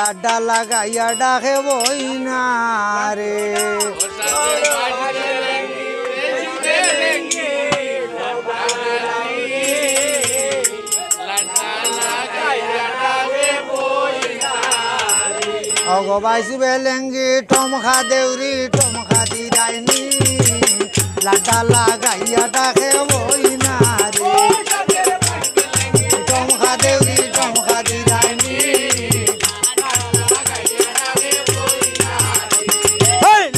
লাড্ডা লাগাইয়া ডাকে বইনা রে অগবাইছি বেলেঙ্গি টমখা দেউরি টমখা দিরাইনি লাড্ডা লাগাইয়া ডাকে বইনা রে টমখা দেউরি টমখা দিরাইনি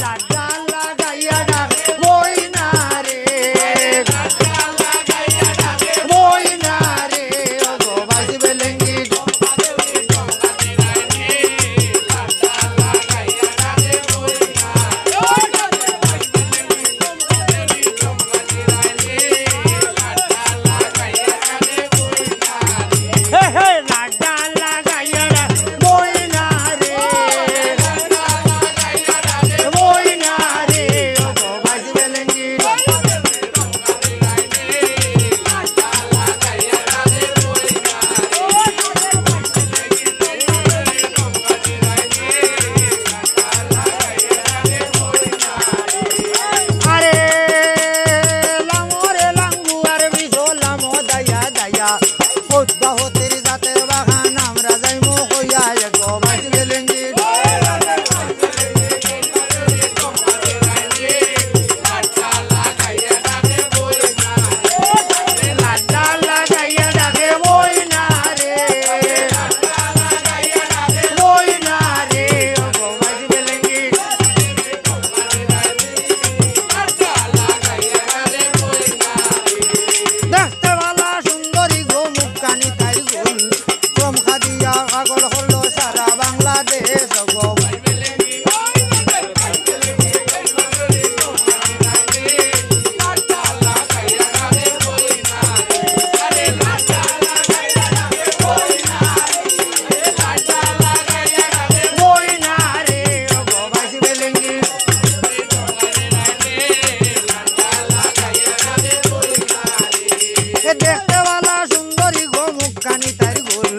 লাড্ডা লাগাইয়া ডাকে বইনা রে বইনা রে অগবাইছি বেলেঙ্গি দেখতে वाला সুন্দরী গো মুখখানি তার গোল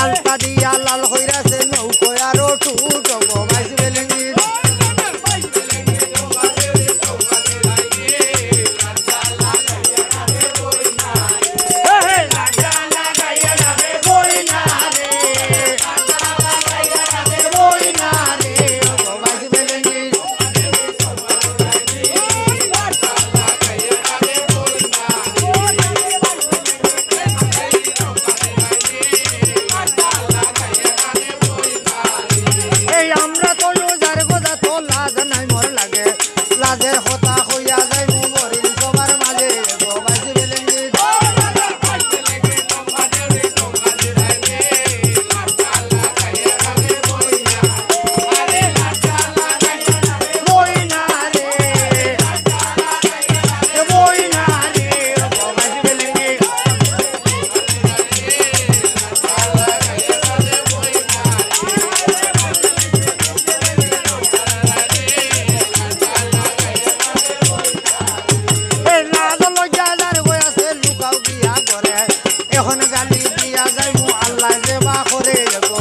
আলতা দিয়া লাল হইরাছে নৌকো আরো টুট গো বাইছি বেলেঙ্গি লাজের কথা হইয়া যায় মরিল সবার মাঝে গো বাইছি বেলেঙ্গি বইনা রে বইনা রে গো বাইছি বেলেঙ্গি এখন গালি দিয়া যাইব আল্লাহ সেবা করে গো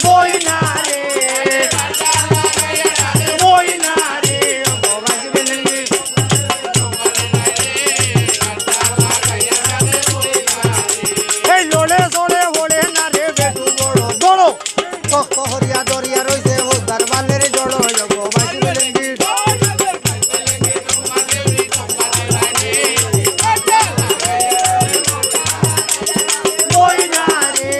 বইনা রে বইনা রে গো বাইছি বেলেঙ্গি এই লোলে সোলে ওড়ে না রে বেটু বড় বড় কষ্ট হরিয়া দরিয়া রইছে হোদার বালের জড় গো বাইছি বেলেঙ্গি বইনা রে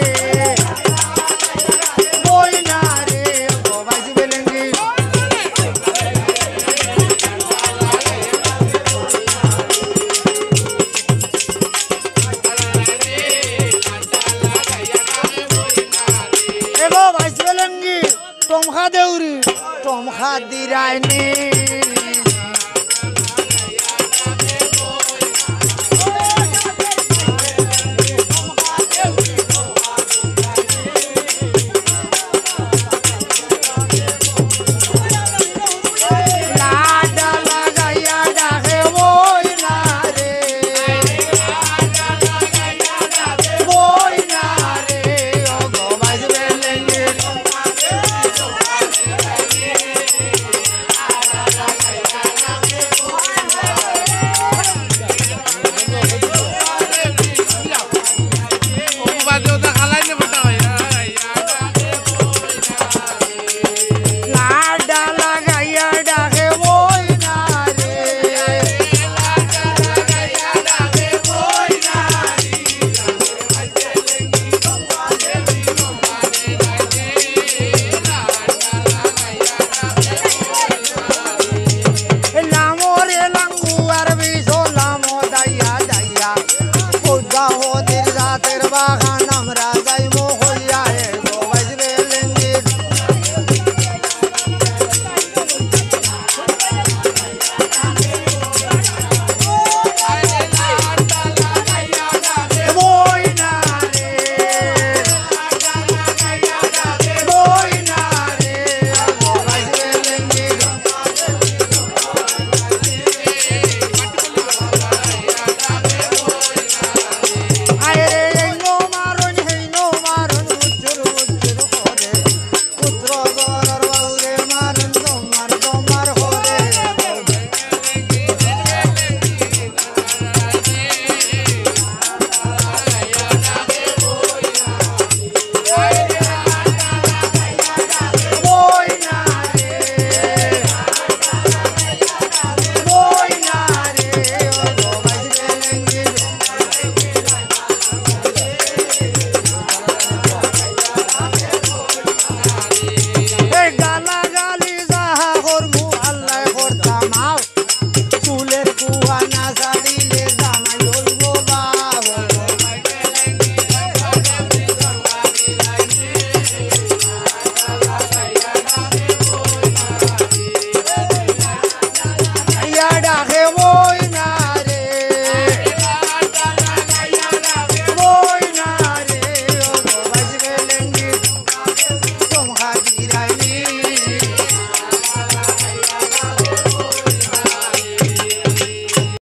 বইনা রে গো বাইছি বেলেঙ্গি এগো বাইছি বেলেঙ্গি টমখা দেউরি টমখা দিরাইনি